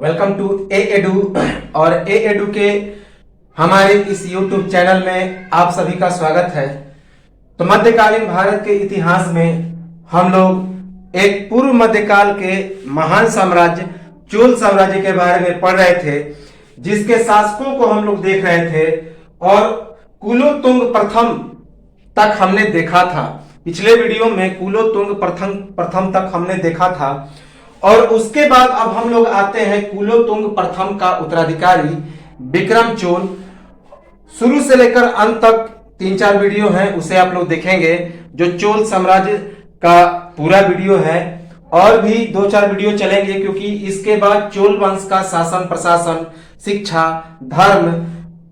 Welcome to A edu. और ए edu के हमारे इस यूट्यूब चैनल में आप सभी का स्वागत है। तो मध्यकालीन भारत के इतिहास में हम लोग एक पूर्व मध्यकाल के महान साम्राज्य चोल साम्राज्य के बारे में पढ़ रहे थे, जिसके शासकों को हम लोग देख रहे थे और कुलोत्तुंग प्रथम तक हमने देखा था। पिछले वीडियो में कुलोत्तुंग प्रथम तक हमने देखा था और उसके बाद अब हम लोग आते हैं कुलोत्तुंग प्रथम का उत्तराधिकारी विक्रम चोल। शुरू से लेकर अंत तक 3-4 वीडियो हैं, उसे आप लोग देखेंगे जो चोल साम्राज्य का पूरा वीडियो है। और भी 2-4 वीडियो चलेंगे क्योंकि इसके बाद चोल वंश का शासन प्रशासन, शिक्षा, धर्म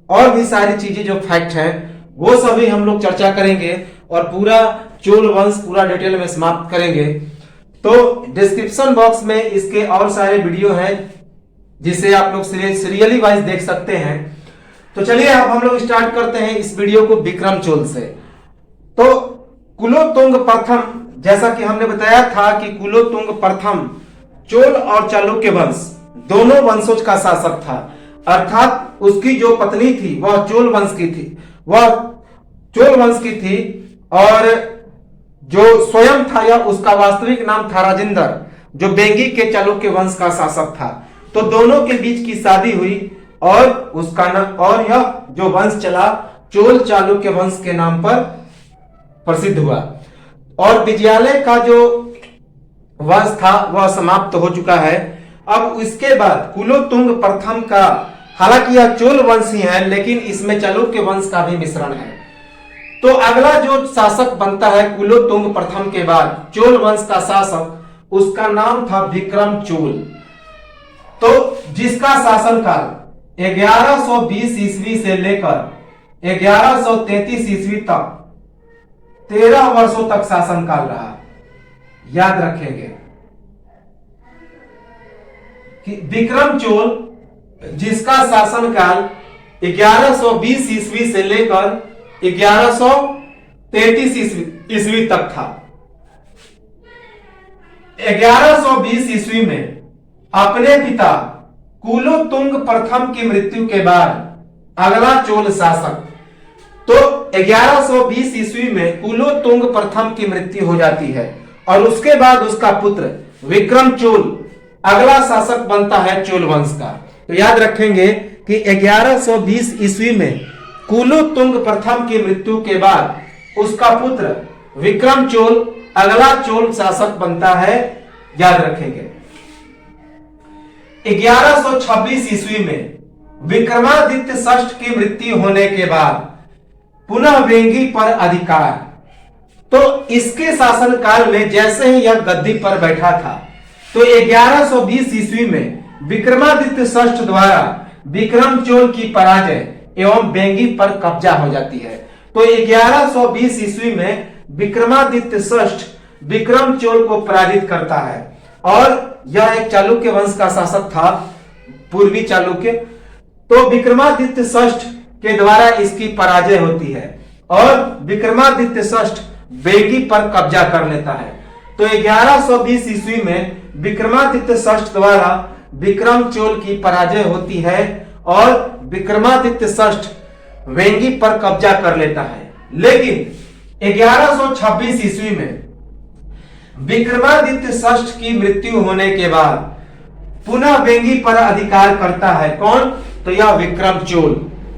और भी सारी चीजें जो फैक्ट हैं वो सभी हम लोग चर्चा करेंगे और पूरा चोल वंश पूरा डिटेल में समाप्त करेंगे। तो डिस्क्रिप्शन बॉक्स में इसके और सारे वीडियो हैं जिसे आप लोग सीरियली वाइज देख सकते हैं। तो चलिए अब हम लोग स्टार्ट करते हैं इस वीडियो को विक्रम चोल से। तो कुलोत्तुंग प्रथम, जैसा कि हमने बताया था कि कुलोत्तुंग प्रथम चोल और चालुक्य वंश दोनों वंशों का शासक था, अर्थात उसकी जो पत्नी थी वह चोल वंश की थी और जो स्वयं था या उसका वास्तविक नाम था राजेंद्र, जो बेंगी के चालुक्य वंश का शासक था। तो दोनों के बीच की शादी हुई और उसका नाम और यह जो वंश चला चोल चालुक्य वंश के नाम पर प्रसिद्ध हुआ। और विजयालय का जो वंश था वह समाप्त हो चुका है। अब इसके बाद कुलोत्तुंग प्रथम का, हालांकि यह चोल वंश ही है लेकिन इसमें चालुक्य वंश का भी मिश्रण है। तो अगला जो शासक बनता है कुलोत्तुंग प्रथम के बाद चोल वंश का शासक, उसका नाम था विक्रम चोल। तो जिसका शासनकाल 1120 ईस्वी से लेकर 1133 ईस्वी तक 13 वर्षों तक शासनकाल रहा। याद रखेंगे कि विक्रम चोल जिसका शासनकाल 1120 ईस्वी से लेकर 1133 ईस्वी तक था। 1120 ईस्वी में अपने पिता कुलोत्तुंग प्रथम की मृत्यु के बाद अगला चोल शासक, तो 1120 ईस्वी में कुलोत्तुंग प्रथम की मृत्यु हो जाती है और उसके बाद उसका पुत्र विक्रम चोल अगला शासक बनता है चोल वंश का। तो याद रखेंगे कि 1120 ईस्वी में कुलोत्तुंग प्रथम की मृत्यु के बाद उसका पुत्र विक्रम चोल अगला चोल शासक बनता है। याद रखेंगे 1126 ईस्वी में विक्रमादित्य षष्ठ की मृत्यु होने के बाद पुनः वेंगी पर अधिकार। तो इसके शासनकाल में जैसे ही यह गद्दी पर बैठा था तो 1120 ईस्वी में विक्रमादित्य षष्ठ द्वारा विक्रम चोल की पराजय एवं बेंगी पर कब्जा हो जाती है। तो 1120 ईस्वी में विक्रमादित्य षष्ठ विक्रम चोल को पराजित करता है और यह एक चालुक्य वंश का शासक था, पूर्वी चालुक्य। तो विक्रमादित्य षष्ठ के द्वारा इसकी पराजय होती है और विक्रमादित्य षष्ठ बेंगी पर कब्जा कर लेता है। तो 1120 ईस्वी में विक्रमादित्य षष्ठ द्वारा विक्रम चोल की पराजय होती है और विक्रमादित्य षष्ठ वेंगी पर कब्जा कर लेता है। लेकिन 1126 ईस्वी में विक्रमादित्य षष्ठ की मृत्यु होने के बाद पुनः वेंगी पर अधिकार करता है कौन? तो यह विक्रम चोल।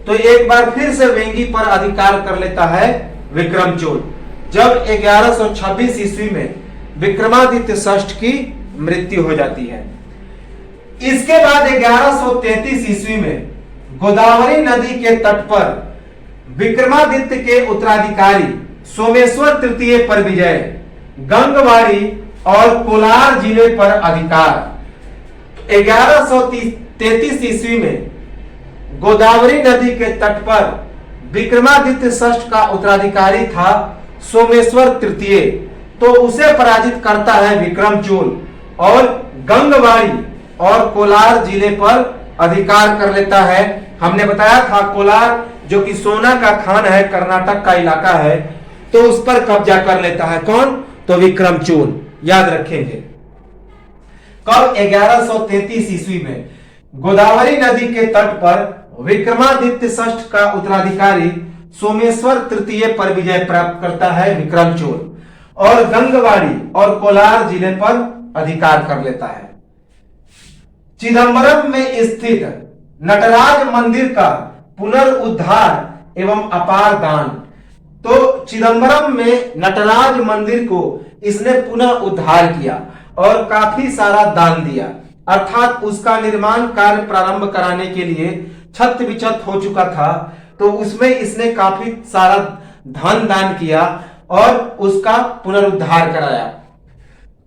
तो एक बार फिर से वेंगी पर अधिकार कर लेता है विक्रम चोल जब 1126 ईस्वी में विक्रमादित्य षष्ठ की मृत्यु हो जाती है। इसके बाद 1133 ईस्वी में गोदावरी नदी के तट पर विक्रमादित्य के उत्तराधिकारी सोमेश्वर तृतीय पर विजय, गंगवाड़ी और कोलार जिले पर अधिकार। 1133 ईस्वी में गोदावरी नदी के तट पर विक्रमादित्य षष्ठ का उत्तराधिकारी था सोमेश्वर तृतीय, तो उसे पराजित करता है विक्रम चोल और गंगवाड़ी और कोलार जिले पर अधिकार कर लेता है। हमने बताया था कोलार जो कि सोना का खान है, कर्नाटक का इलाका है, तो उस पर कब्जा कर लेता है कौन? तो विक्रम चोल। याद रखेंगे। कब? 1133 ईस्वी में गोदावरी नदी के तट पर विक्रमादित्य षष्ठ का उत्तराधिकारी सोमेश्वर तृतीय पर विजय प्राप्त करता है विक्रम चोल और गंगवाड़ी और कोलार जिले पर अधिकार कर लेता है। चिदंबरम में स्थित नटराज मंदिर का पुनर्उद्धार एवं अपार दान। तो चिदंबरम में नटराज मंदिर को इसने पुनः उद्धार किया और काफी सारा दान दिया, अर्थात उसका निर्माण कार्य प्रारंभ कराने के लिए छत विछत हो चुका था, तो उसमें इसने काफी सारा धन दान किया और उसका पुनरुद्धार कराया।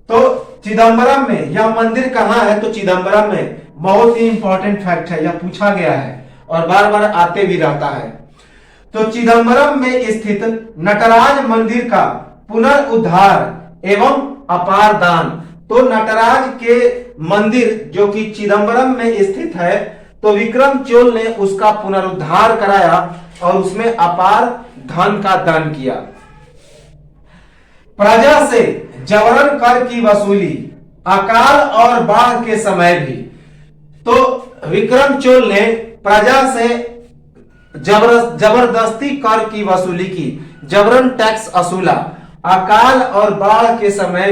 तो चिदंबरम में यह मंदिर कहाँ है? तो चिदंबरम में बहुत ही इंपॉर्टेंट फैक्ट है, यह पूछा गया है और बार बार आते भी रहता है। तो चिदंबरम में स्थित नटराज मंदिर का पुनरुद्धार एवं अपार दान। तो नटराज के मंदिर जो कि चिदंबरम में स्थित है, तो विक्रम चोल ने उसका पुनरुद्धार कराया और उसमें अपार धन का दान किया। प्रजा से जबरन कर की वसूली, अकाल और बाढ़ के समय भी। तो विक्रम चोल ने प्रजा से जबरदस्ती कर की वसूली की, जबरन टैक्स वसूला, अकाल और बाढ़ के समय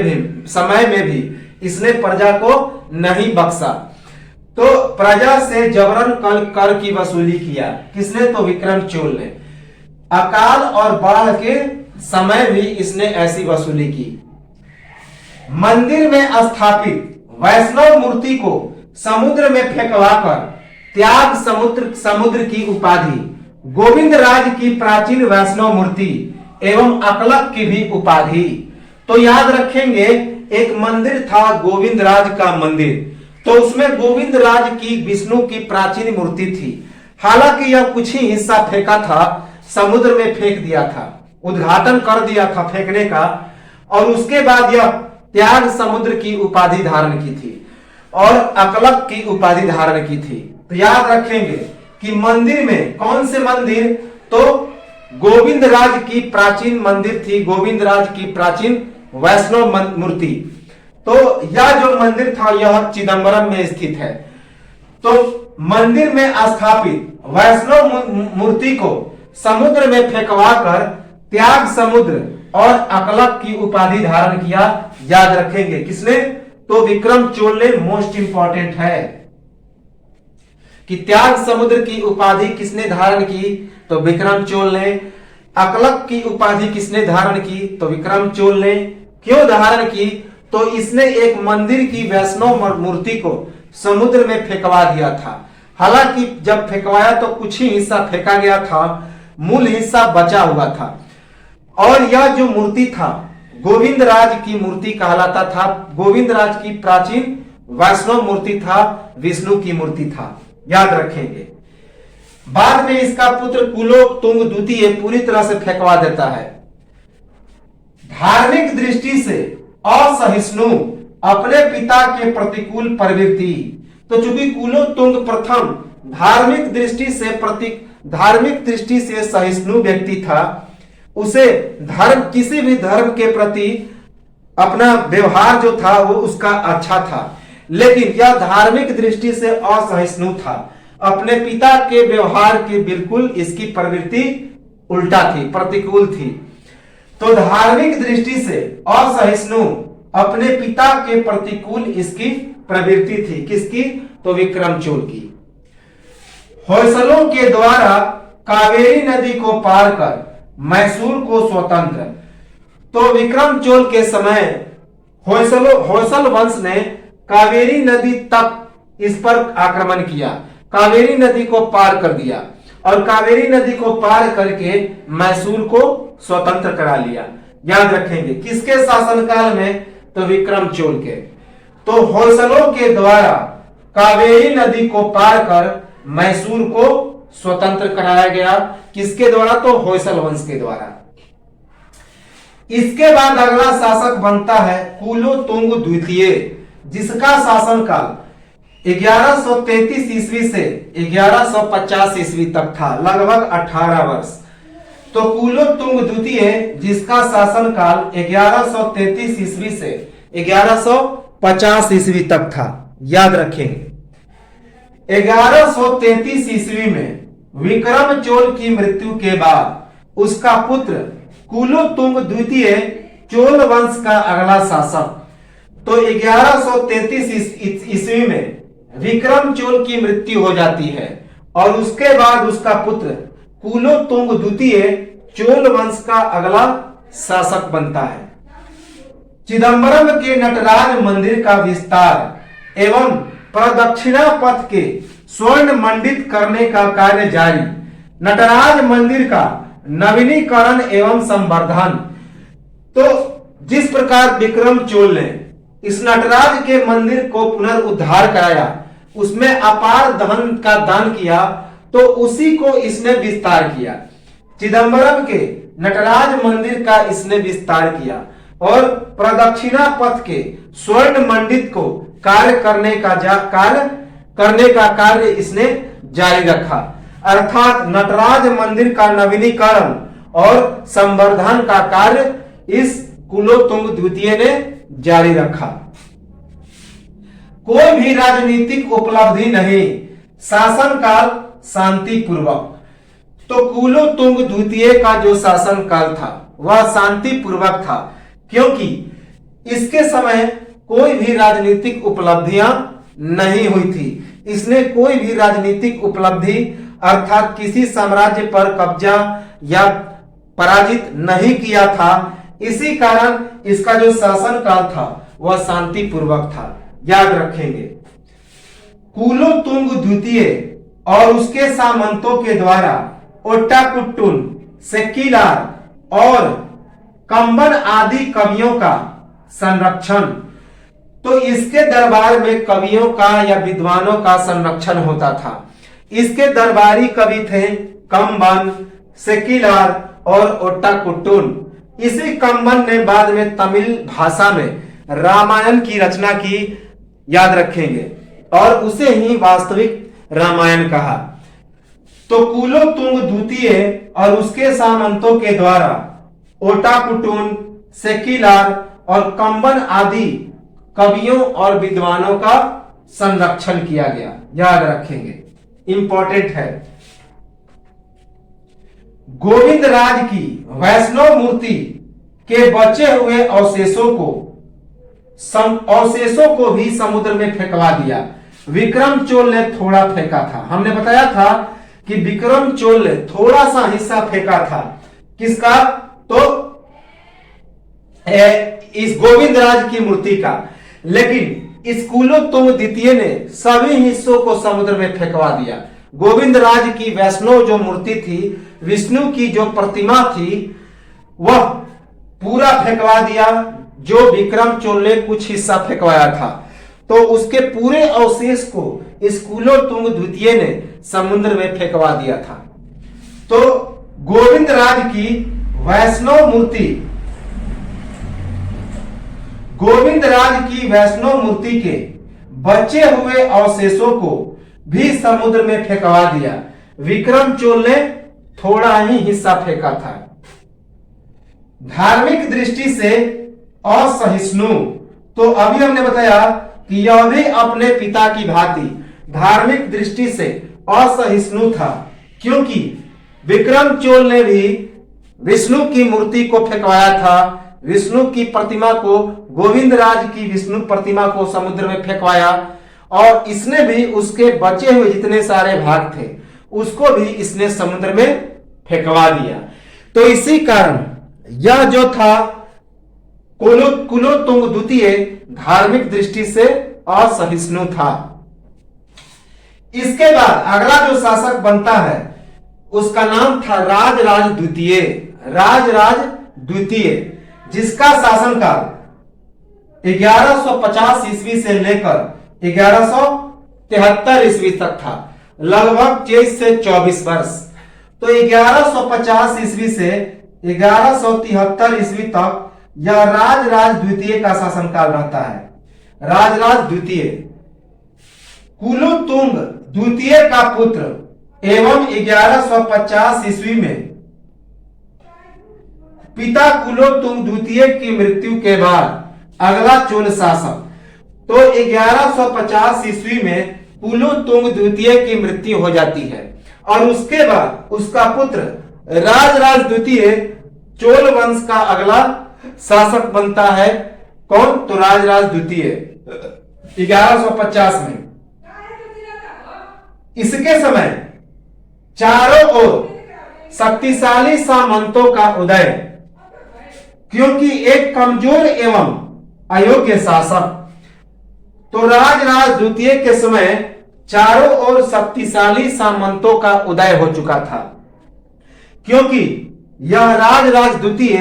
में भी इसने प्रजा को नहीं बख्शा। तो प्रजा से जबरन कर की वसूली किया किसने? तो विक्रम चोल ने। अकाल और बाढ़ के समय भी इसने ऐसी वसूली की। मंदिर में स्थापित वैष्णव मूर्ति को समुद्र में फेंकवाकर त्याग समुद्र की उपाधि, गोविंद राज की प्राचीन वैष्णव मूर्ति एवं अकलक की भी उपाधि। तो याद रखेंगे, एक मंदिर था गोविंद राज का मंदिर, तो उसमें गोविंद राज की विष्णु की प्राचीन मूर्ति थी। हालांकि यह कुछ ही हिस्सा फेंका था, समुद्र में फेंक दिया था, उद्घाटन कर दिया था फेंकने का, और उसके बाद यह त्याग समुद्र की उपाधि धारण की थी और अकलक की उपाधि धारण की थी। तो याद रखेंगे कि मंदिर में कौन से मंदिर? तो गोविंद राज की प्राचीन मंदिर थी, गोविंद राज की प्राचीन वैष्णव मूर्ति। तो यह जो मंदिर था यह चिदंबरम में स्थित है। तो मंदिर में स्थापित वैष्णव मूर्ति को समुद्र में फेंकवाकर त्याग समुद्र और अकलक की उपाधि धारण किया। याद रखेंगे किसने? तो विक्रम चोल ने। मोस्ट इंपॉर्टेंट है कि त्याग समुद्र की उपाधि किसने धारण की? तो विक्रम चोल ने। अकलक की उपाधि किसने धारण की? तो विक्रम चोल ने। क्यों धारण की? तो इसने एक मंदिर की वैष्णव मूर्ति को समुद्र में फेंकवा दिया था। हालांकि जब फेंकवाया तो कुछ ही हिस्सा फेंका गया था, मूल हिस्सा बचा हुआ था। और यह जो मूर्ति था गोविंद राज की मूर्ति कहलाता था। गोविंद राज की प्राचीन वैष्णव मूर्ति था, विष्णु की मूर्ति था। याद रखेंगे। बाद में इसका पुत्र कुलोत्तुंग द्वितीय पूरी तरह से फेंकवा देता है। धार्मिक दृष्टि से असहिष्णु, अपने पिता के प्रतिकूल प्रवृत्ति। तो चूंकि कुलोत्तुंग प्रथम धार्मिक दृष्टि से सहिष्णु व्यक्ति था, उसे किसी भी धर्म के प्रति अपना व्यवहार जो था वो उसका अच्छा था, लेकिन यह धार्मिक दृष्टि से असहिष्णु था। अपने पिता के व्यवहार के बिल्कुल इसकी प्रवृत्ति उल्टा थी, प्रतिकूल थी। तो धार्मिक दृष्टि से असहिष्णु, अपने पिता के प्रतिकूल इसकी प्रवृत्ति थी। किसकी? तो विक्रम चोल की। होयसलों के द्वारा कावेरी नदी को पार कर मैसूर को स्वतंत्र। तो विक्रम चोल के समय होयसल वंश ने कावेरी नदी तक इस पर आक्रमण किया, कावेरी नदी को पार कर दिया और कावेरी नदी को पार करके मैसूर को स्वतंत्र करा लिया। याद रखेंगे किसके शासनकाल में? तो विक्रम चोल के। तो होयसलों के द्वारा कावेरी नदी को पार कर मैसूर को स्वतंत्र कराया गया। किसके द्वारा? तो होयसल वंश के द्वारा। इसके बाद अगला शासक बनता है कुलोत्तुंग द्वितीय, जिसका शासनकाल 1133 ईस्वी से 1150 ईस्वी तक था, लगभग 18 वर्ष। तो कुलोत्तुंग द्वितीय जिसका शासनकाल 1133 ईस्वी से 1150 ईस्वी तक था। याद रखेंगे 1133 ईस्वी में विक्रम चोल की मृत्यु के बाद उसका पुत्र कुलोतुंग द्वितीय चोल वंश का अगला शासक। तो 1133 ईस्वी में विक्रम चोल की मृत्यु हो जाती है और उसके बाद उसका पुत्र कुलोतुंग द्वितीय चोल वंश का अगला शासक बनता है। चिदंबरम के नटराज मंदिर का विस्तार एवं प्रदक्षिणा पथ के स्वर्ण मंडित करने का कार्य जारी। नटराज मंदिर का नवीनीकरण एवं संवर्धन। तो जिस प्रकार विक्रम चोल ने इस नटराज के मंदिर को पुनरुद्धार कराया, उसमें अपार धन का दान किया, तो उसी को इसने विस्तार किया। चिदंबरम के नटराज मंदिर का इसने विस्तार किया और प्रदक्षिणा पथ के स्वर्ण मंडित को कार्य करने का कार्य इसने जारी रखा। अर्थात नटराज मंदिर का नवीनीकरण और संवर्धन का कार्य इस कुलोतुंग द्वितीय ने जारी रखा। कोई भी राजनीतिक उपलब्धि नहीं, शासनकाल शांतिपूर्वक। तो कुलोतुंग द्वितीय का जो शासनकाल था वह शांतिपूर्वक था, क्योंकि इसके समय कोई भी राजनीतिक उपलब्धियां नहीं हुई थी। इसने कोई भी राजनीतिक उपलब्धि अर्थात किसी साम्राज्य पर कब्जा या पराजित नहीं किया था। इसी कारण इसका जो शासनकाल था वह शांतिपूर्वक था। याद रखेंगे कुलोतुंग द्वितीय और उसके सामंतों के द्वारा ओट्टाकुट्टुन, सेक्किलार और कंबन आदि कवियों का संरक्षण। तो इसके दरबार में कवियों का या विद्वानों का संरक्षण होता था। इसके दरबारी कवि थे कंबन, सेक्किलार और ओट्टाकुट्टुन। इसी कंबन ने बाद में तमिल भाषा में रामायण की रचना की। याद रखेंगे, और उसे ही वास्तविक रामायण कहा। तो कुलोतुंग द्वितीय और उसके सामंतों के द्वारा ओट्टाकुट्टुन, सेक्किलार और कंबन आदि कवियों और विद्वानों का संरक्षण किया गया। याद रखेंगे, इंपॉर्टेंट है। गोविंदराज की वैष्णव मूर्ति के बचे हुए अवशेषों को भी समुद्र में फेंकवा दिया। विक्रम चोल ने थोड़ा फेंका था। हमने बताया था कि विक्रम चोल ने थोड़ा सा हिस्सा फेंका था। किसका? तो इस गोविंदराज की मूर्ति का। लेकिन इस कुलोतुंग द्वितीय ने सभी हिस्सों को समुद्र में फेंकवा दिया। गोविंदराज की वैष्णव जो मूर्ति थी, विष्णु की जो प्रतिमा थी, वह पूरा फेंकवा दिया। जो विक्रम चोल ने कुछ हिस्सा फेंकवाया था, तो उसके पूरे अवशेष को इस कुलोतुंग द्वितीय ने समुद्र में फेंकवा दिया था। तो गोविंदराज की वैष्णव मूर्ति के बचे हुए अवशेषों को भी समुद्र में फेंकवा दिया। विक्रम चोल ने थोड़ा ही हिस्सा फेंका था। धार्मिक दृष्टि से असहिष्णु, तो अभी हमने बताया कि यह भी अपने पिता की भांति धार्मिक दृष्टि से असहिष्णु था, क्योंकि विक्रम चोल ने भी विष्णु की मूर्ति को फेंकवाया था। विष्णु की प्रतिमा को, गोविंदराज की विष्णु प्रतिमा को समुद्र में फेंकवाया, और इसने भी उसके बचे हुए जितने सारे भाग थे उसको भी इसने समुद्र में फेंकवा दिया। तो इसी कारण यह जो था कुलोतुंग द्वितीय धार्मिक दृष्टि से असहिष्णु था। इसके बाद अगला जो शासक बनता है उसका नाम था राजराज द्वितीय। राजराज द्वितीय, जिसका शासनकाल 1150 ईस्वी से लेकर 1173 ईस्वी तक था, लगभग 23 से 24 वर्ष। तो 1150 ईस्वी से 1173 ईस्वी तक यह राजराज द्वितीय का शासनकाल रहता है। राजराज द्वितीय कुलोतुंग द्वितीय का पुत्र एवं 1150 ईस्वी में पिता कुलोतुंग द्वितीय की मृत्यु के बाद अगला चोल शासक तो 1150 ईस्वी में कुलोतुंग द्वितीय की मृत्यु हो जाती है और उसके बाद उसका पुत्र राजराज द्वितीय चोल वंश का अगला शासक बनता है। कौन? तो राजराज द्वितीय 1150 में। इसके समय चारों ओर शक्तिशाली सामंतों का उदय, क्योंकि एक कमजोर एवं अयोग्य शासक, तो राजराज द्वितीय के समय चारों ओर शक्तिशाली सामंतों का उदय हो चुका था, क्योंकि यह राजराज द्वितीय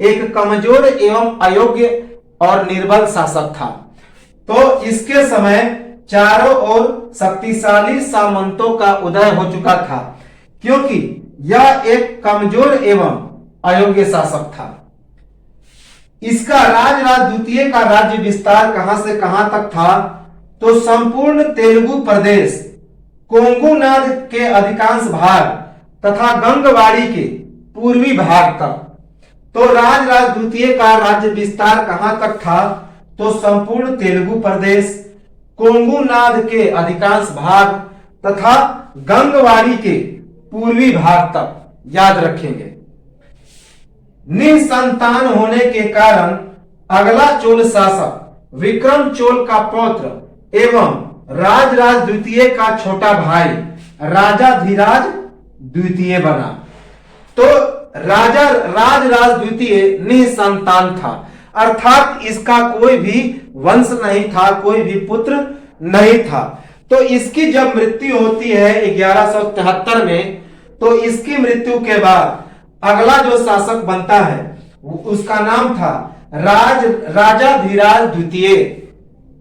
एक कमजोर एवं अयोग्य और निर्बल शासक था। तो इसके समय चारों ओर शक्तिशाली सामंतों का उदय हो चुका था, क्योंकि यह एक कमजोर एवं अयोग्य शासक था। इसका राजराज द्वितीय का राज्य विस्तार कहां से कहां तक था? तो संपूर्ण तेलुगु प्रदेश, कोंगू नाद के अधिकांश भाग तथा गंगवाड़ी के पूर्वी भाग तक। तो राजराज द्वितीय का राज्य विस्तार कहां तक था? तो संपूर्ण तेलुगु प्रदेश, कोंगू नाद के अधिकांश भाग तथा गंगवाड़ी के पूर्वी भाग तक। याद रखेंगे। निसंतान होने के कारण अगला चोल शासक विक्रम चोल का पौत्र एवं राजराज द्वितीय का छोटा भाई राजाधिराज द्वितीय बना। तो राजराज द्वितीय निसंतान था, अर्थात इसका कोई भी वंश नहीं था, कोई भी पुत्र नहीं था। तो इसकी जब मृत्यु होती है 1173 में, तो इसकी मृत्यु के बाद अगला जो शासक बनता है उसका नाम था राजाधिराज द्वितीय,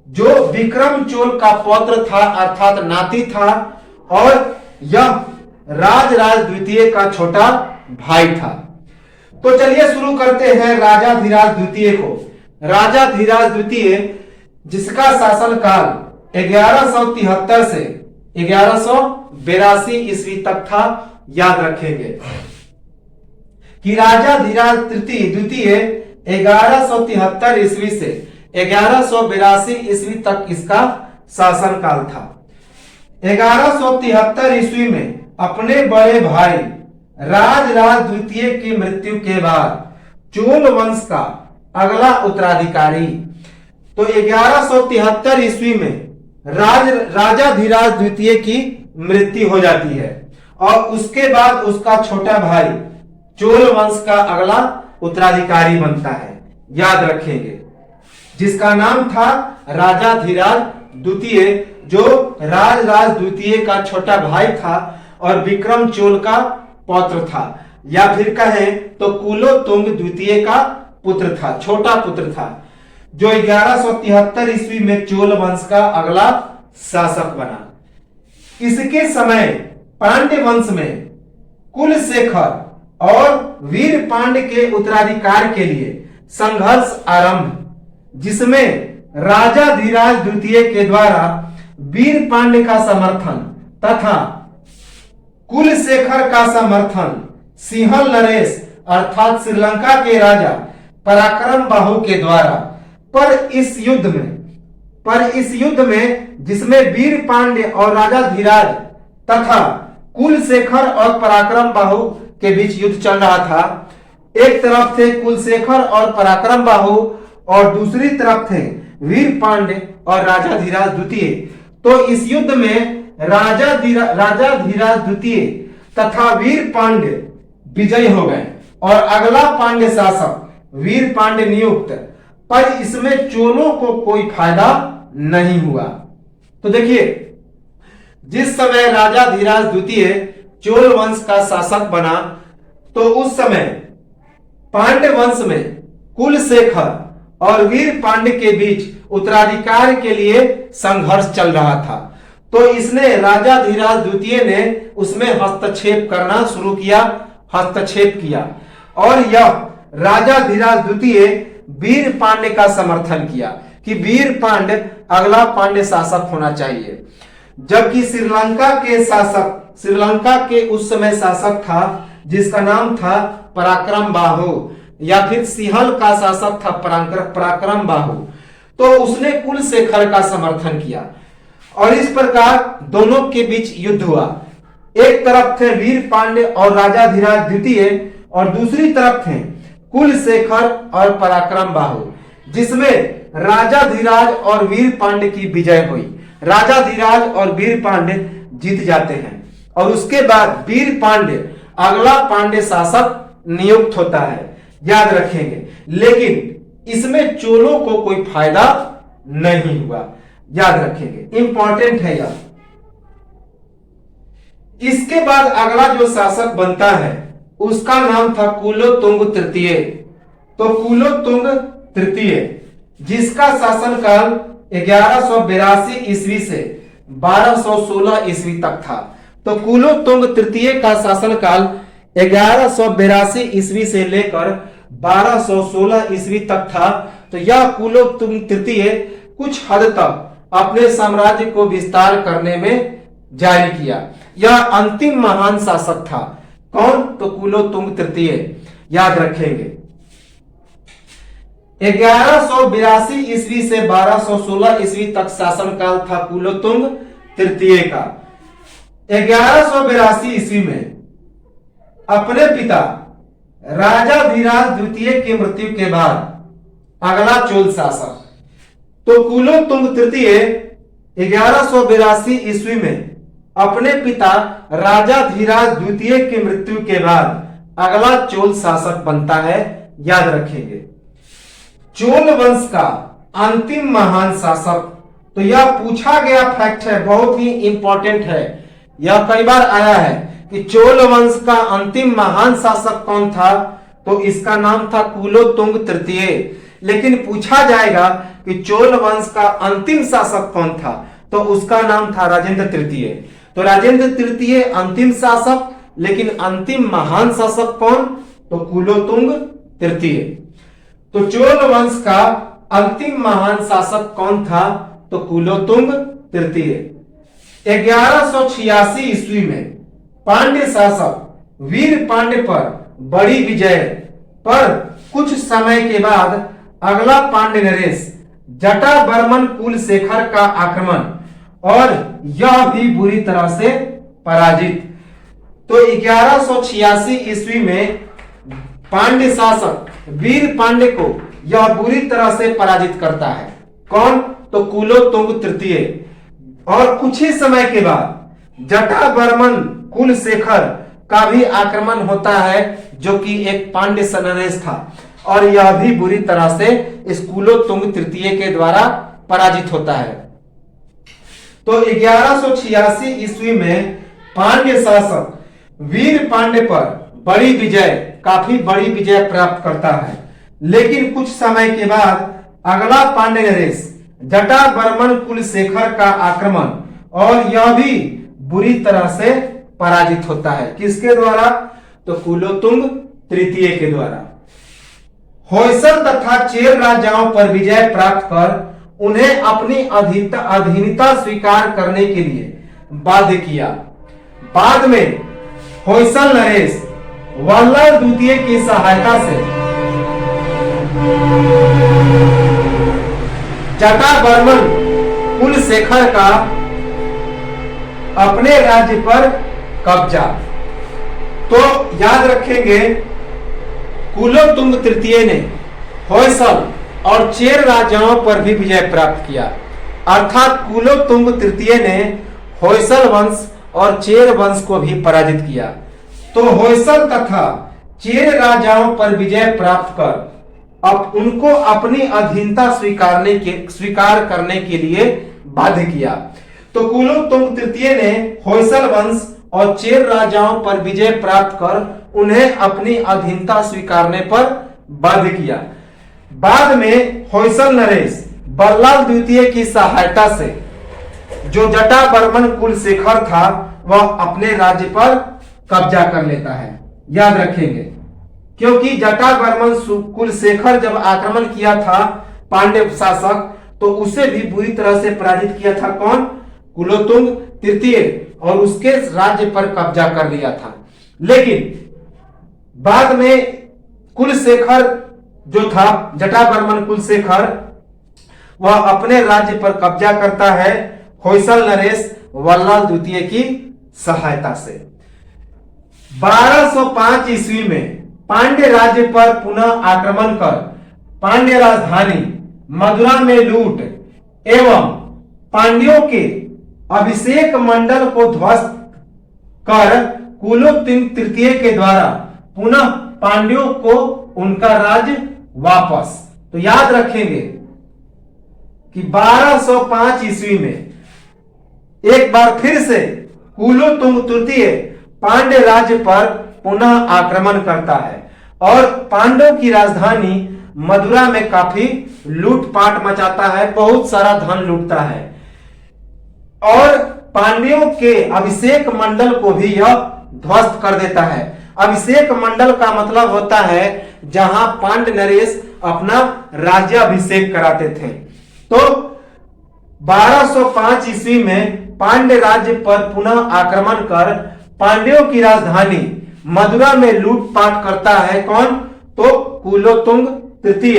जो विक्रम चोल का पौत्र था, अर्थात नाती था, और यह राजराज द्वितीय का छोटा भाई था। तो चलिए शुरू करते हैं राजाधिराज द्वितीय को। राजाधिराज द्वितीय जिसका शासन काल 1173 से 1182 ईस्वी तक था। याद रखेंगे कि राजाधिराज द्वितीय 1173 ईस्वी से 1182 ईस्वी तक इसका शासन काल था। 1173 ईस्वी में अपने बड़े भाई राजराज द्वितीय की मृत्यु के बाद चोल वंश का अगला उत्तराधिकारी, तो 1173 ईस्वी में राजाधिराज द्वितीय की मृत्यु हो जाती है और उसके बाद उसका छोटा भाई चोल वंश का अगला उत्तराधिकारी बनता है। याद रखेंगे, जिसका नाम था राजाधिराज द्वितीय, जो राजराज द्वितीय का छोटा भाई था और विक्रम चोल का पौत्र था, या फिर कहें तो कुलोतुंग द्वितीय का पुत्र था, छोटा पुत्र था, जो 1173 ईस्वी में चोल वंश का अगला शासक बना। इसके समय पांड्य वंश में कुलशेखर और वीर पांड्य के उत्तराधिकार के लिए संघर्ष आरंभ, जिसमें राजाधिराज द्वितीय के द्वारा वीर पांड्य का समर्थन तथा कुलशेखर का समर्थन सिंहल नरेश अर्थात श्रीलंका के राजा पराक्रम बाहु के द्वारा, पर इस युद्ध में जिसमें वीर पांड्य और राजाधिराज तथा कुलशेखर और पराक्रम बाहु के बीच युद्ध चल रहा था। एक तरफ थे कुलशेखर और पराक्रम बाहु और दूसरी तरफ थे वीर पांड्य और राजाधिराज द्वितीय। तो इस युद्ध में राजाधिराज द्वितीय तथा वीर पांड्य विजयी हो गए और अगला पांड्य शासक वीर पांड्य नियुक्त, पर इसमें चोलों को कोई फायदा नहीं हुआ। तो देखिए, जिस समय राजाधिराज द्वितीय चोल वंश का शासक बना, तो उस समय पांड्य वंश में कुलशेखर और वीर पांड्य के बीच उत्तराधिकार के लिए संघर्ष चल रहा था। तो इसने राजाधिराज द्वितीय ने उसमें हस्तक्षेप करना शुरू किया, हस्तक्षेप किया, और यह राजाधिराज द्वितीय वीर पांड्य का समर्थन किया कि वीर पांड्य अगला पांड्य शासक होना चाहिए। जबकि श्रीलंका के उस समय शासक था जिसका नाम था पराक्रम बाहु, या फिर सिंहल का शासक था पराक्रम बाहु। तो उसने कुलशेखर का समर्थन किया और इस प्रकार दोनों के बीच युद्ध हुआ। एक तरफ थे वीर पांड्य और राजाधिराज द्वितीय और दूसरी तरफ थे कुलशेखर और पराक्रम बाहु, जिसमें राजाधिराज और वीर पांड्य की विजय हुई। राजाधिराज और वीर पांड्य जीत जाते हैं और उसके बाद वीर पांड्य अगला पांड्य शासक नियुक्त होता है, याद रखेंगे। लेकिन इसमें चोलों को कोई फायदा नहीं हुआ, याद रखेंगे, इंपॉर्टेंट है यह। इसके बाद अगला जो शासक बनता है उसका नाम था कुलोत्तुंग तृतीय। तो कुलोत्तुंग तृतीय, जिसका शासनकाल 1182 ईस्वी से 1216 ईस्वी तक था। तो कुलोत्तुंग तृतीय का शासनकाल 1182 ईस्वी से लेकर 1216 ईस्वी तक था। तो यह कुलोत्तुंग तृतीय कुछ हद तक अपने साम्राज्य को विस्तार करने में जारी किया। यह अंतिम महान शासक था। कौन? तो कुलोत्तुंग तृतीय, याद रखेंगे। 1182 ईस्वी से 1216 ईस्वी तक शासनकाल था कुलोत्तुंग तृतीय का। 1182 ईस्वी में अपने पिता राजाधिराज द्वितीय की मृत्यु के बाद अगला चोल शासक, तो कुलोत्तुंग तृतीय 1182 ईस्वी में अपने पिता राजाधिराज द्वितीय की मृत्यु के बाद अगला चोल शासक बनता है, याद रखेंगे। चोल वंश का अंतिम महान शासक, तो यह पूछा गया फैक्ट है, बहुत ही इंपॉर्टेंट है। यह कई बार आया है कि चोल वंश का अंतिम महान शासक कौन था, तो इसका नाम था कुलोत्तुंग तृतीय। लेकिन पूछा जाएगा कि चोल वंश का अंतिम शासक कौन था, तो उसका नाम था राजेंद्र तृतीय। तो राजेंद्र तृतीय अंतिम शासक, लेकिन अंतिम महान शासक कौन, तो कुलोत्तुंग तृतीय। तो चोल वंश का अंतिम महान शासक कौन था, तो कुलोत्तुंग तृतीय। 1186 ईस्वी में पांड्य शासक वीर पांड्य पर बड़ी विजय पर कुछ समय के बाद अगला पांड्य नरेश जटावर्मन कुलशेखर का आक्रमण, और यह भी बुरी तरह से पराजित। तो 1186 ईस्वी में पांड्य शासक वीर पांड्य को यह बुरी तरह से पराजित करता है। कौन? तो कुलोत्तुंग तृतीय। और कुछ ही समय के बाद जटावर्मन कुलशेखर का भी आक्रमण होता है, जो कि एक पांड्य नरेश था, और यह भी बुरी तरह से इस कुलोत्तुंग तृतीय के द्वारा पराजित होता है। तो 1186 ईस्वी में पांड्य शासक वीर पांड्य पर बड़ी विजय, काफी बड़ी विजय प्राप्त करता है। लेकिन कुछ समय के बाद अगला पांड्य नरेश जटावर्मन कुलशेखर का आक्रमण, और यह भी बुरी तरह से पराजित होता है। किसके द्वारा? तो कुलोत्तुंग तृतीय के द्वारा। होयसल तथा चेर राजाओं पर विजय प्राप्त कर उन्हें अपनी अधीनता स्वीकार करने के लिए बाध्य किया। बाद में होयसल नरेश वल्लभ द्वितीय की सहायता से जटावर्मन कुलशेखर का अपने राज्य पर कब्जा। तो याद रखेंगे, कुलोत्तुंग तृतीय ने होयसल और चेर राजाओं पर भी विजय प्राप्त किया। अर्थात कुलोत्तुंग तृतीय ने होयसल वंश और चेर वंश को भी पराजित किया। तो होयसल तथा चेर राजाओं पर विजय प्राप्त कर अब उनको अपनी अधीनता स्वीकार करने के लिए बाध्य किया। तो कुलोत्तुंग तृतीय ने होयसल वंश और चेर राजाओं पर विजय प्राप्त कर उन्हें अपनी अधीनता स्वीकारने पर बाध्य किया। बाद में होयसल नरेश वल्लभ द्वितीय की सहायता से जो जटावर्मन कुलशेखर था, वह अपने राज्य पर कब्जा कर लेता है। याद रखेंगे, क्योंकि जटावर्मन कुलशेखर जब आक्रमण किया था पांड्य शासक, तो उसे भी बुरी तरह से पराजित किया था। कौन? कुलोत्तुंग तृतीय, और उसके राज्य पर कब्जा कर लिया था। लेकिन बाद में कुलशेखर जो था, जटावर्मन कुलशेखर, वह अपने राज्य पर कब्जा करता है होयसल नरेश वल्लाल द्वितीय की सहायता से। 1205 ईस्वी में पांड्य राज्य पर पुनः आक्रमण कर पांड्य राजधानी मदुरा में लूट एवं पांड्यों के अभिषेक मंडल को ध्वस्त कर कुलोत्तुंग तृतीय के द्वारा पुनः पांड्यों को उनका राज्य वापस। तो याद रखेंगे कि 1205 ईस्वी में एक बार फिर से कुलोत्तुंग तृतीय पांड्य राज्य पर पुनः आक्रमण करता है और पांडवों की राजधानी मदुरा में काफी लूटपाट मचाता है, बहुत सारा धन लूटता है और पांड्यों के अभिषेक मंडल को भी यह ध्वस्त कर देता है। अभिषेक मंडल का मतलब होता है जहां पांड्य नरेश अपना राज्याभिषेक कराते थे। तो 1205 ईस्वी में पांड्य राज्य पर पुनः आक्रमण कर पांड्यों की राजधानी मदुरा में लूटपाट करता है कौन? तो कुलोत्तुंग तृतीय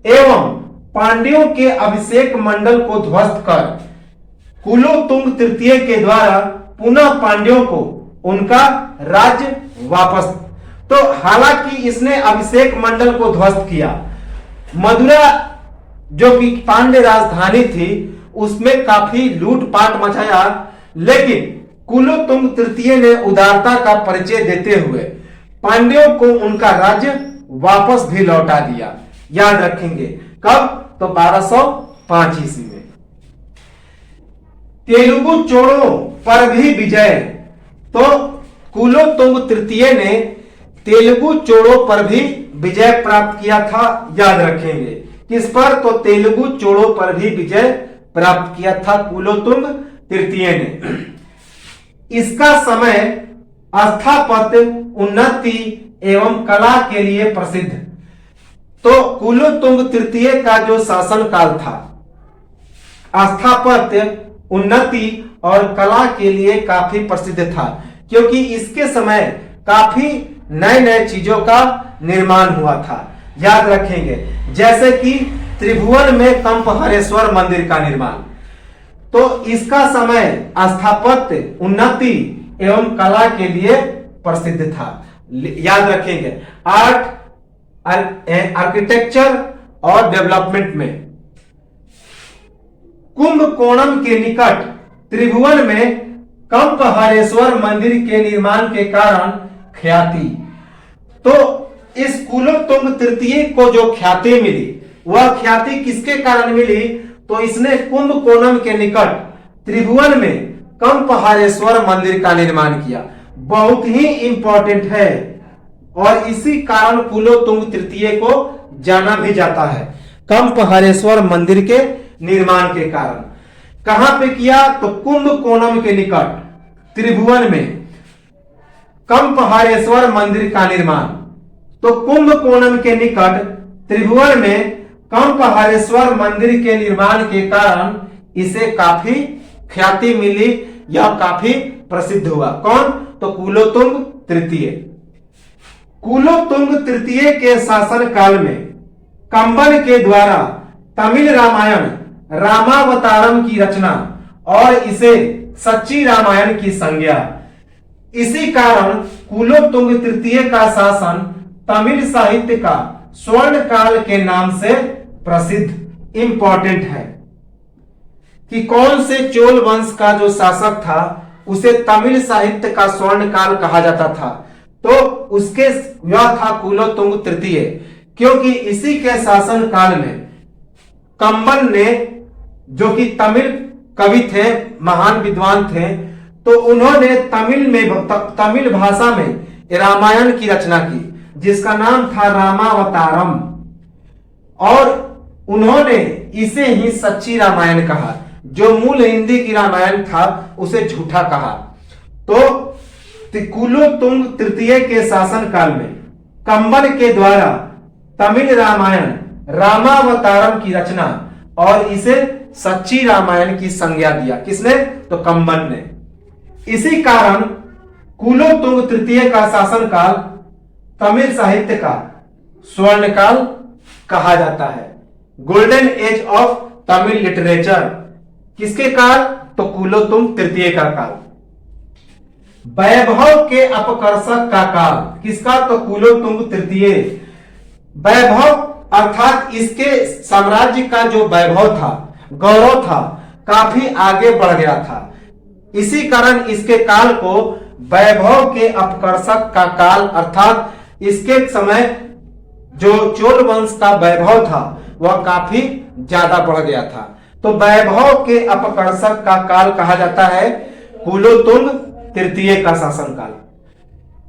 एवं पांड्यों के अभिषेक मंडल को ध्वस्त कर कुलोत्तुंग तृतीय के द्वारा पुनः पांड्यों को उनका राज्य वापस। तो हालांकि इसने अभिषेक मंडल को ध्वस्त किया, मदुरा जो कि पांड्य राजधानी थी उसमें काफी लूटपाट मचाया, लेकिन कुलोत्तुंग तृतीय ने उदारता का परिचय देते हुए पांड्यों को उनका राज्य वापस भी लौटा दिया। याद रखेंगे कब? तो 1205 ईस्वी में। तेलुगु चोलों पर भी विजय। तो कुलोत्तुंग तृतीय ने तेलुगु चोलों पर भी विजय प्राप्त किया था। याद रखेंगे किस पर? तो तेलुगु चोलों पर भी विजय प्राप्त किया था कुलोत्तुंग तृतीय ने। इसका समय स्थापत्य, उन्नति एवं कला के लिए प्रसिद्ध। तो कुलोत्तुंग तृतीय का जो शासन काल था स्थापत्य, उन्नति और कला के लिए काफी प्रसिद्ध था, क्योंकि इसके समय काफी नए नए चीजों का निर्माण हुआ था। याद रखेंगे जैसे कि त्रिभुवन में कंपहरेश्वर मंदिर का निर्माण, तो इसका समय स्थापत्य, उन्नति एवं कला के लिए प्रसिद्ध था। याद रखेंगे आर्ट, आर्किटेक्चर और डेवलपमेंट में कुंभकोणम के निकट त्रिभुवन में कंपहरेश्वर मंदिर के निर्माण के कारण ख्याति। तो इस कुलोत्तुंग तृतीय को जो ख्याति मिली वह ख्याति किसके कारण मिली? तो इसने कुंभकोणम के निकट त्रिभुवन में कंपहरेश्वर मंदिर का निर्माण किया। बहुत ही इंपॉर्टेंट है और इसी कारण कुलोत्तुंग तृतीय को जाना भी जाता है, कंपहरेश्वर मंदिर के निर्माण के कारण। कहां पे किया? तो कुंभकोणम के निकट त्रिभुवन में कंपहरेश्वर मंदिर का निर्माण। तो कुंभकोणम के निकट त्रिभुवन में कंपहरेश्वर मंदिर के निर्माण के कारण इसे काफी ख्याति मिली, यह काफी प्रसिद्ध हुआ। कौन? तो कुलोत्तुंग तृतीय। कुलोत्तुंग तृतीय के शासन काल में कंबन के द्वारा तमिल रामायण रामावतारम की रचना और इसे सच्ची रामायण की संज्ञा। इसी कारण कुलोत्तुंग तृतीय का शासन तमिल साहित्य का स्वर्ण काल के नाम से प्रसिद्ध। इंपॉर्टेंट है कि कौन से चोल वंश का जो शासक था उसे तमिल साहित्य का स्वर्ण काल कहा जाता था। तो उसके यह था कुलोत्तुंग तृतीय, क्योंकि इसी के शासन काल में कंबन ने, जो कि तमिल कवि थे, महान विद्वान थे, तो उन्होंने तमिल भाषा में रामायण की रचना की जिसका नाम था रामावतारम, और उन्होंने इसे ही सच्ची रामायण कहा। जो मूल हिंदी की रामायण था उसे झूठा कहा। तो कुलोत्तुंग तृतीय के शासन काल में कंबन के द्वारा तमिल रामायण रामावतारम की रचना और इसे सच्ची रामायण की संज्ञा दिया। किसने? तो कंबन ने। इसी कारण कुलोत्तुंग तृतीय का शासन काल तमिल साहित्य का स्वर्ण काल कहा जाता है, golden age of Tamil literature. किसके काल? तो कुलोतुंग तृतीय का काल। वैभव के अपकर्षक का काल। किसका? तो कुलोतुंग तृतीय। वैभव अर्थात इसके साम्राज्य का जो वैभव था, गौरव था, काफी आगे बढ़ गया था। इसी कारण इसके काल को वैभव के अपकर्षक का काल, अर्थात इसके समय जो चोल वंश का वैभव था वह काफी ज्यादा बढ़ गया था। तो वैभव के अपकर्षक का काल कहा जाता है कुलोतुंग तृतीय का शासनकाल।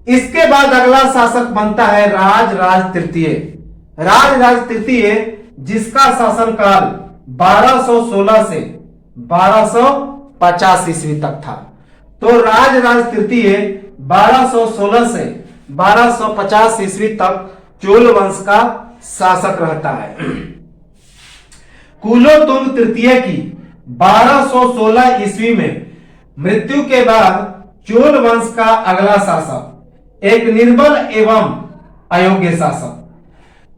इसके बाद अगला शासक बनता है राजराज तृतीय। राजराज तृतीय जिसका शासनकाल 1216 से 1250 ईस्वी तक था। तो राजराज तृतीय 1216 से 1250 ईस्वी तक चोल वंश का शासक रहता है। कुलोतुंग तृतीय की 1216 ईस्वी में मृत्यु के बाद चोल वंश का अगला शासक एक निर्बल एवं अयोग्य शासक।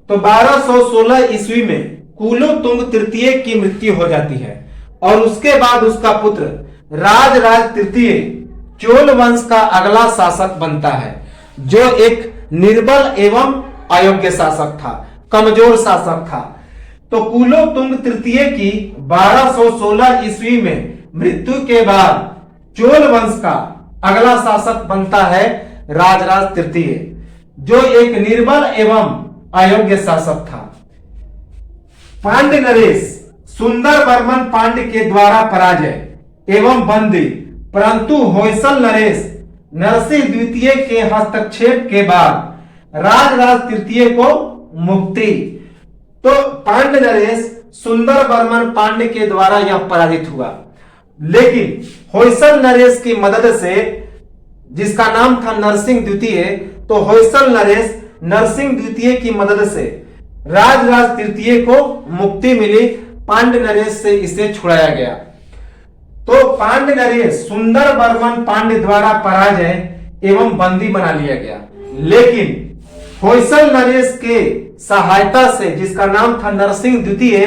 तो 1216 ईस्वी में कुलोतुंग तृतीय की मृत्यु हो जाती है और उसके बाद उसका पुत्र राजराज तृतीय चोल वंश का अगला शासक बनता है, जो एक निर्बल एवं अयोग्य शासक था, कमजोर शासक था। तो कुलोतुंग तृतीय की 1216 ईस्वी में मृत्यु के बाद चोल वंश का अगला शासक बनता है राजराज तृतीय, जो एक निर्बल एवं अयोग्य शासक था। पांड्य नरेश सुंदर वर्मन पांड्य के द्वारा पराजय एवं बंदी, परंतु होयसल नरेश नरसिंह द्वितीय के हस्तक्षेप के बाद राजराज तृतीय को मुक्ति। तो पांड्य नरेश सुंदर वर्मन पांड्य के द्वारा यह पराजित हुआ, लेकिन होयसल नरेश की मदद से, जिसका नाम था नरसिंह द्वितीय, तो होयसल नरेश नरसिंह द्वितीय की मदद से राजराज तृतीय को मुक्ति मिली। पांड्य नरेश से इसे छुड़ाया गया। तो पांड्य नरेश सुंदर वर्मन पांड्य द्वारा पराजय एवं बंदी बना लिया गया, लेकिन होयसल नरेश के सहायता से, जिसका नाम था नरसिंह द्वितीय,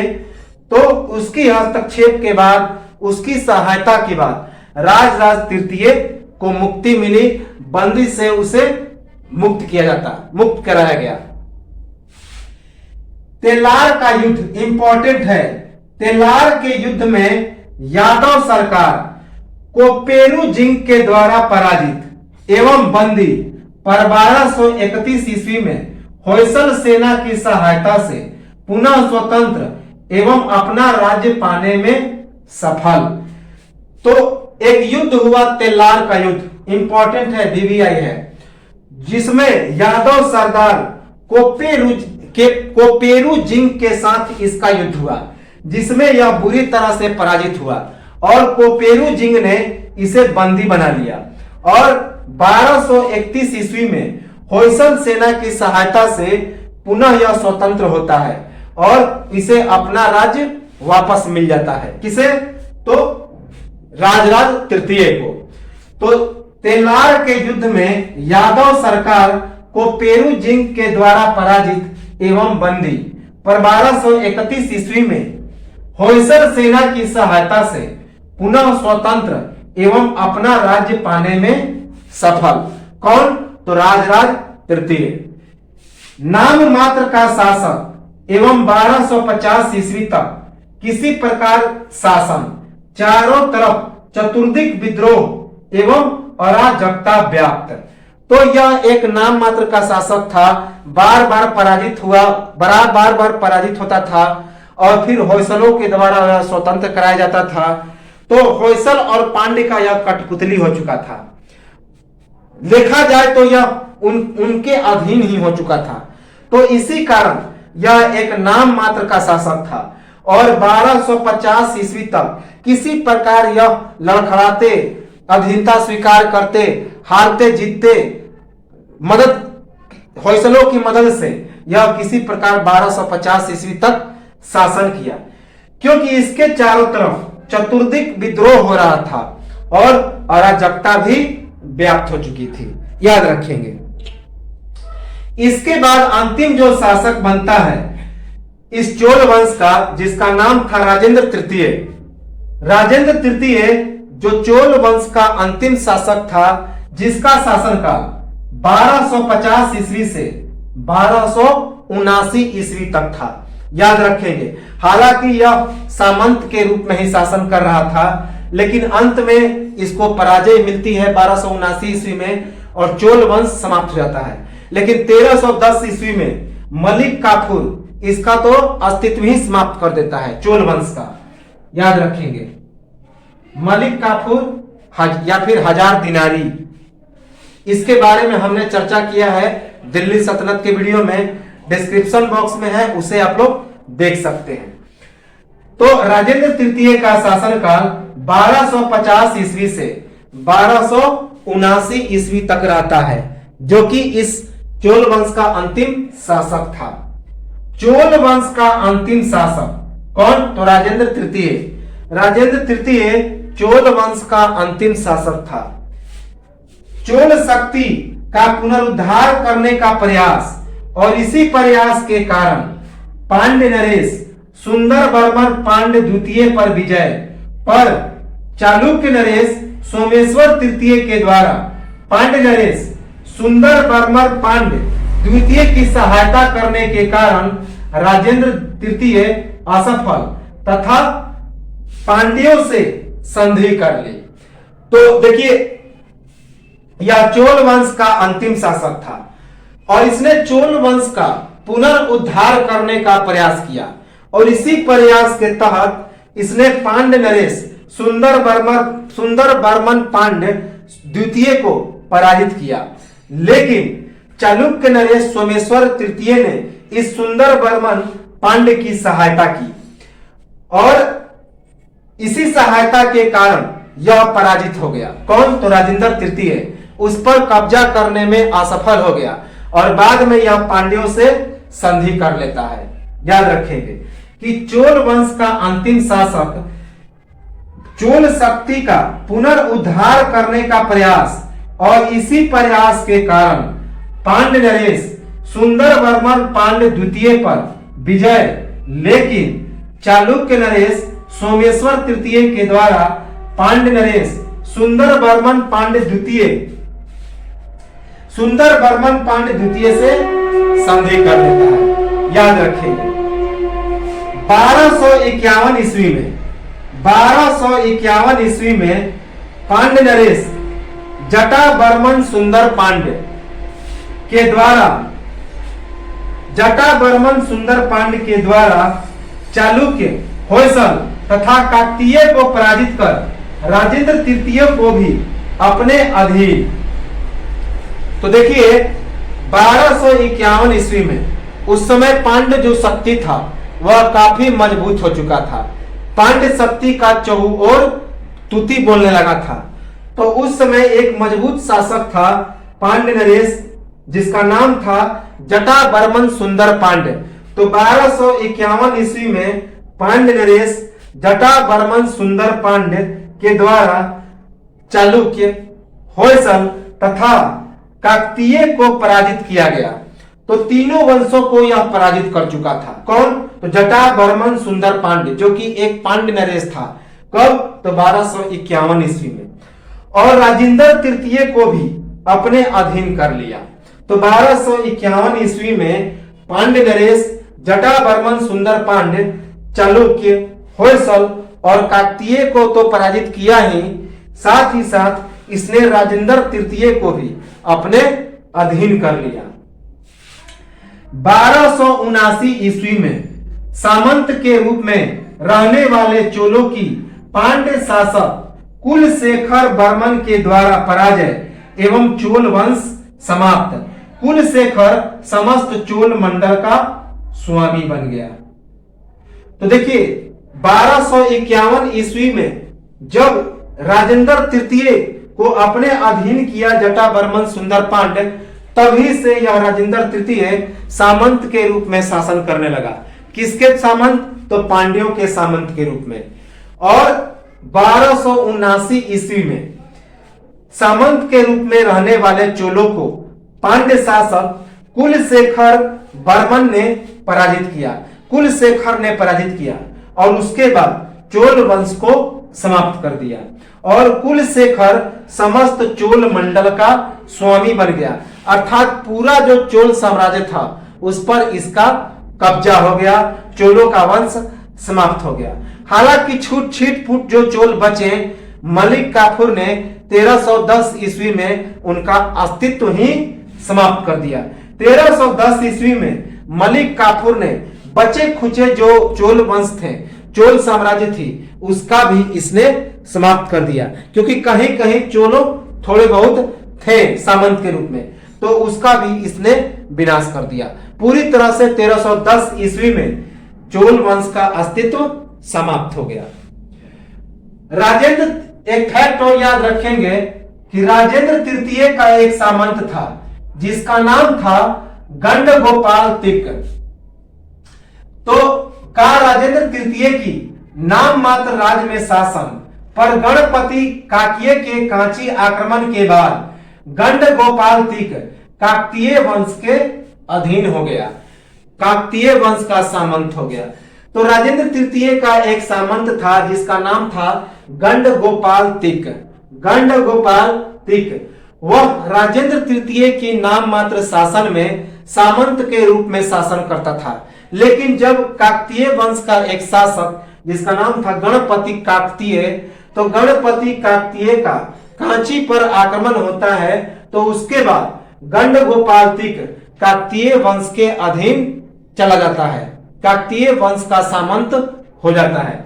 तो उसकी हस्तक्षेप के बाद, उसकी सहायता के बाद राजराज तृतीय को मुक्ति मिली। बंदी से उसे मुक्त कराया गया। तेलार का युद्ध इंपॉर्टेंट है। तेलार के युद्ध में यादव सरकार कोपेरू जिंग के द्वारा पराजित एवं बंदी, पर 1231 ईस्वी में होयसल सेना की सहायता से पुनः स्वतंत्र एवं अपना राज्य पाने में सफल। तो एक युद्ध हुआ तेलार का युद्ध, इंपॉर्टेंट है, बीबीआई है, जिसमें यादव सरदार कोपेरू जिंग के साथ इसका युद्ध हुआ, जिसमें यह बुरी तरह से पराजित हुआ और कोपेरू जिंग ने इसे बंदी बना लिया। और 1231 ईस्वी में होयसल सेना की सहायता से पुनः यह स्वतंत्र होता है और इसे अपना राज्य वापस मिल जाता है। किसे? तो राजराज तृतीय को। तो तेलार के युद्ध में यादव सरकार कोपेरू जिंग के द्वारा पराजित एवं बंदी, पर 1231 ईस्वी में होयसल सेना की सहायता से पुनः स्वतंत्र एवं अपना राज्य पाने में सफल। कौन? तो राजराज तृतीय। नाम मात्र का शासक एवं 1250 ईस्वी तक किसी प्रकार शासन, चारों तरफ चतुर्दिक विद्रोह एवं अराजकता व्याप्त। तो यह एक नाम मात्र का शासक था, बार बार पराजित हुआ, बार बार पराजित होता था और फिर होयसलों के द्वारा स्वतंत्र कराया जाता था। तो होयसल और पांड्य का यह कठपुतली हो चुका था। देखा जाए तो यह उनके अधीन ही हो चुका था। तो इसी कारण यह एक नाम मात्र का शासक था और 1250 ईस्वी तक किसी प्रकार यह लड़खड़ाते, अधीनता स्वीकार करते, हारते जीतते, मदद होयसलों की मदद से यह किसी प्रकार 1250 ईस्वी तक शासन किया, क्योंकि इसके चारों तरफ चतुर्दिक विद्रोह हो रहा था और अराजकता भी व्याप्त हो चुकी थी। याद रखेंगे। इसके बाद अंतिम जो शासक बनता है इस चोल वंश का, जिसका नाम था राजेंद्र तृतीय। राजेंद्र तृतीय जो चोल वंश का अंतिम शासक था, जिसका शासनकाल 1250 ईस्वी से 1279 ईस्वी तक था। याद रखेंगे, हालांकि यह सामंत के रूप में ही शासन कर रहा था, लेकिन अंत में इसको पराजय मिलती है 1279 ईस्वी में और चोल वंश समाप्त हो जाता है। लेकिन 1310 ईस्वी में मलिक काफूर इसका तो अस्तित्व ही समाप्त कर देता है, चोल वंश का। याद रखेंगे, मलिक काफूर या फिर हजार दिनारी, इसके बारे में हमने चर्चा किया है दिल्ली सल्तनत के वीडियो में, डिस्क्रिप्शन बॉक्स में है, उसे आप लोग देख सकते हैं। तो राजेंद्र तृतीय का शासनकाल 1250 ईस्वी से 1279 ईस्वी तक रहता है, जो कि इस चोल वंश का अंतिम शासक था। चोल वंश का अंतिम शासक कौन? तो राजेंद्र तृतीय। राजेंद्र तृतीय चोल वंश का अंतिम शासक था। चोल शक्ति का पुनरुद्धार करने का प्रयास और इसी प्रयास के कारण पांड्य नरेश सुंदर वर्मन पांड्य द्वितीय पर विजय पर चालुक्य नरेश सोमेश्वर तृतीय के द्वारा पांड्य नरेश सुंदर वर्मन पांड्य द्वितीय की सहायता करने के कारण राजेंद्र तृतीय असफल तथा पांड्यों से संधि कर ली। तो देखिए, यह चोल वंश का अंतिम शासक था और इसने चोल वंश का पुनरुद्धार करने का प्रयास किया और इसी प्रयास के तहत इसने पांड्य नरेश सुंदर वर्मन पांड्य द्वितीय को पराजित किया। लेकिन चालुक्य नरेश सोमेश्वर तृतीय ने इस सुंदर वर्मन पांड्य की सहायता की और इसी सहायता के कारण यह पराजित हो गया। कौन? तो राजेंद्र तृतीय उस पर कब्जा करने में असफल हो गया और बाद में यह पांड्यों से संधि कर लेता है। याद रखेंगे कि चोल वंश का अंतिम शासक चोल शक्ति का पुनरुद्धार करने का प्रयास और इसी प्रयास के कारण पांड्य नरेश सुंदर वर्मन पांड्य द्वितीय पर विजय, लेकिन चालुक्य नरेश सोमेश्वर तृतीय के द्वारा पांड्य नरेश सुंदर वर्मन पांड्य द्वितीय से संधि कर देता है। याद रखेंगे, 1251 ईस्वी में पांड्य नरेश जटा वर्मन सुंदर पांड्य के द्वारा चालुक्य, होयसल तथा काकतीय को पराजित कर राजेंद्र तृतीय को भी अपने अधीन। तो देखिए, 1251 ईस्वी में उस समय पांड्य जो शक्ति था वह काफी मजबूत हो चुका था। पांड्य शक्ति का चहुओर तुति बोलने लगा था। तो उस समय एक मजबूत शासक था पांड्य नरेश, जिसका नाम था जटा वर्मन सुंदर पांड्य। तो 1251 ईस्वी में पांड्य नरेश जटा वर्मन सुंदर पांड्य के द्वारा चालुक्य, होयसल तथा काकतीय को पराजित किया गया। तो तीनों वंशों को यह पराजित कर चुका था। कौन? तो जटा वर्मन सुंदर पांड्य, जो कि एक पांड्य नरेश था। कब? तो 1251 ईस्वी में। और राजेंद्र तृतीय को भी अपने अधीन कर लिया। तो 1251 ईस्वी में पांड्य नरेश जटा वर्मन सुंदर पांड्य, चालुक्य, होयसल और काकतीय को तो पराजित किया ही, साथ ही साथ इसने राजेंद्र तृतीय को भी अपने अधीन कर लिया। 1279 ईस्वी में सामंत के रूप में रहने वाले चोलों की पांड्य शासक कुलशेखर वर्मन के द्वारा पराजय एवं चोल वंश समाप्त। कुलशेखर समस्त चोल मंडल का स्वामी बन गया। तो देखिए, 1251 ईस्वी में जब राजेंद्र तृतीय को अपने अधीन किया जटा वर्मन सुंदर पांड्य, तभी से यह राजेंद्र तृतीय सामंत के रूप में शासन करने लगा। किसके सामंत? तो पांड्यों के सामंत के रूप में। और 1279 ईस्वी में सामंत के रूप में रहने वाले चोलों को पांड्य शासक कुलशेखर वर्मन ने पराजित किया। कुलशेखर ने पराजित किया और उसके बाद चोल वंश को समाप्त कर दिया और कुलशेखर समस्त चोल मंडल का स्वामी बन गया, अर्थात पूरा जो चोल साम्राज्य था उस पर इसका कब्जा हो गया, चोलों का वंश समाप्त हो गया। हालांकि छूट छीट फूट जो चोल बचे, मलिक काफूर ने 1310 ईस्वी में उनका अस्तित्व ही समाप्त कर दिया। 1310 ईस्वी में मलिक काफूर ने बचे खुचे जो चोल वंश थे, चोल साम्राज्य थी, उसका भी इसने समाप्त कर दिया, क्योंकि कहीं कहीं चोलों थोड़े बहुत थे सामंत के रूप में, तो उसका भी इसने विनाश कर दिया। पूरी तरह से 1310 ईस्वी में चोल वंश का अस्तित्व समाप्त हो गया। राजेंद्र, एक फैक्ट और याद रखेंगे कि राजेंद्र तृतीय का एक सामंत था जिसका नाम था गंडगोपाल तिक। तो का राजेंद्र तृतीय की नाम मात्र राज्य में शासन पर गणपति काकीय के कांची आक्रमण के बाद गंडगोपाल तिक काकतीय वंश के अधीन हो गया, काकतीय वंश का सामंत हो गया। तो राजेंद्र तृतीय का एक सामंत था जिसका नाम था गंडगोपाल तिक। गंडगोपाल तिक वह राजेंद्र तृतीय की नाम मात्र शासन में सामंत के रूप में शासन करता था, लेकिन जब काकतीय वंश का एक शासक जिसका नाम था गणपति काकतीय, तो गणपति काकतीय का कांची पर आक्रमण होता है, तो उसके बाद गंडगोपाल तिक काकतीय वंश के अधीन चला जाता है, काकतीय वंश का सामंत हो जाता है।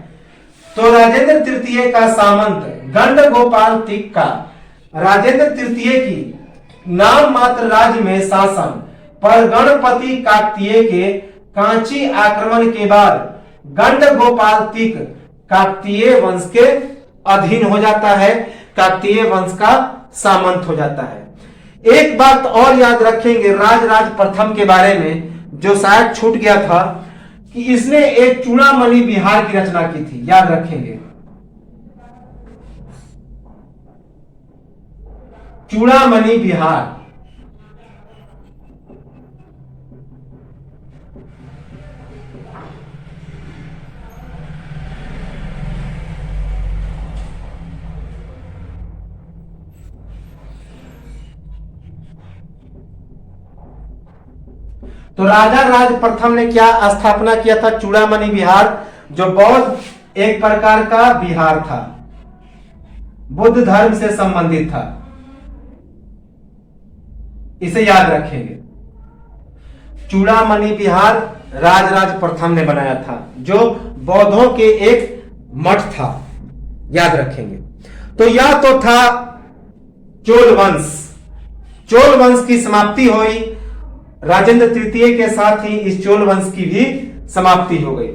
तो राजेंद्र तृतीय का सामंत गंडगोपाल तिक का राजेंद्र तृतीय की नाम मात्र राज्य में शासन पर गणपति काकतीय के कांची आक्रमण के बाद गंडगोपाल तिक काकतीय वंश के अधीन हो जाता है, काकतीय वंश का सामंत हो जाता है। एक बात और याद रखेंगे राजराज प्रथम के बारे में, जो शायद छूट गया था, कि इसने एक चूड़ामणि बिहार की रचना की थी, याद रखेंगे। चूड़ामणि बिहार। तो राजा राज प्रथम ने क्या स्थापना किया था? चूड़ामणि बिहार, जो बौद्ध एक प्रकार का बिहार था, बुद्ध धर्म से संबंधित था, इसे याद रखेंगे। चूड़ामणि बिहार राजराज प्रथम ने बनाया था, जो बौद्धों के एक मठ था, याद रखेंगे। तो यह तो था चोल वंश। चोल वंश की समाप्ति हुई, राजेंद्र तृतीय के साथ ही इस चोल वंश की भी समाप्ति हो गई।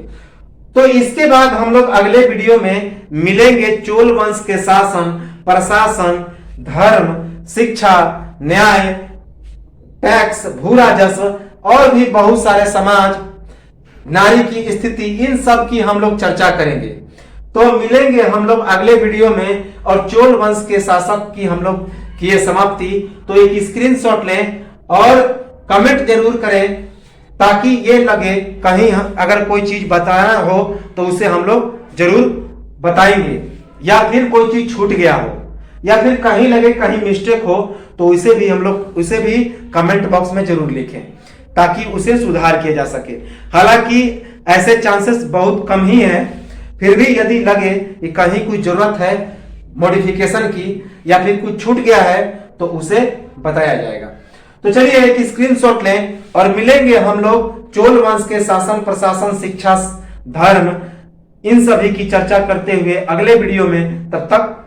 तो इसके बाद हम लोग अगले वीडियो में मिलेंगे चोल वंश के शासन, प्रशासन, धर्म, शिक्षा, न्याय, टैक्स, भू राजस्व और भी बहुत सारे समाज, नारी की स्थिति, इन सब की हम लोग चर्चा करेंगे। तो मिलेंगे हम लोग अगले वीडियो में, और चोल वंश के शासक की हम लोग किए समाप्ति। तो एक स्क्रीनशॉट लें और कमेंट जरूर करें, ताकि ये लगे कहीं अगर कोई चीज बताना हो तो उसे हम लोग जरूर बताएंगे, या फिर कोई चीज छूट गया हो, या फिर कहीं लगे कहीं मिस्टेक हो, तो उसे भी हम लोग उसे भी कमेंट बॉक्स में जरूर लिखें, ताकि उसे सुधार किया जा सके। हालांकि ऐसे चांसेस बहुत कम ही हैं, फिर भी यदि लगे कि कहीं कोई जरूरत है मॉडिफिकेशन की या फिर कुछ छूट गया है तो उसे बताया जाएगा। तो चलिए एक स्क्रीनशॉट लें और मिलेंगे हम लोग चोल वंश के शासन, प्रशासन, शिक्षा, धर्म, इन सभी की चर्चा करते हुए अगले वीडियो में। तब तक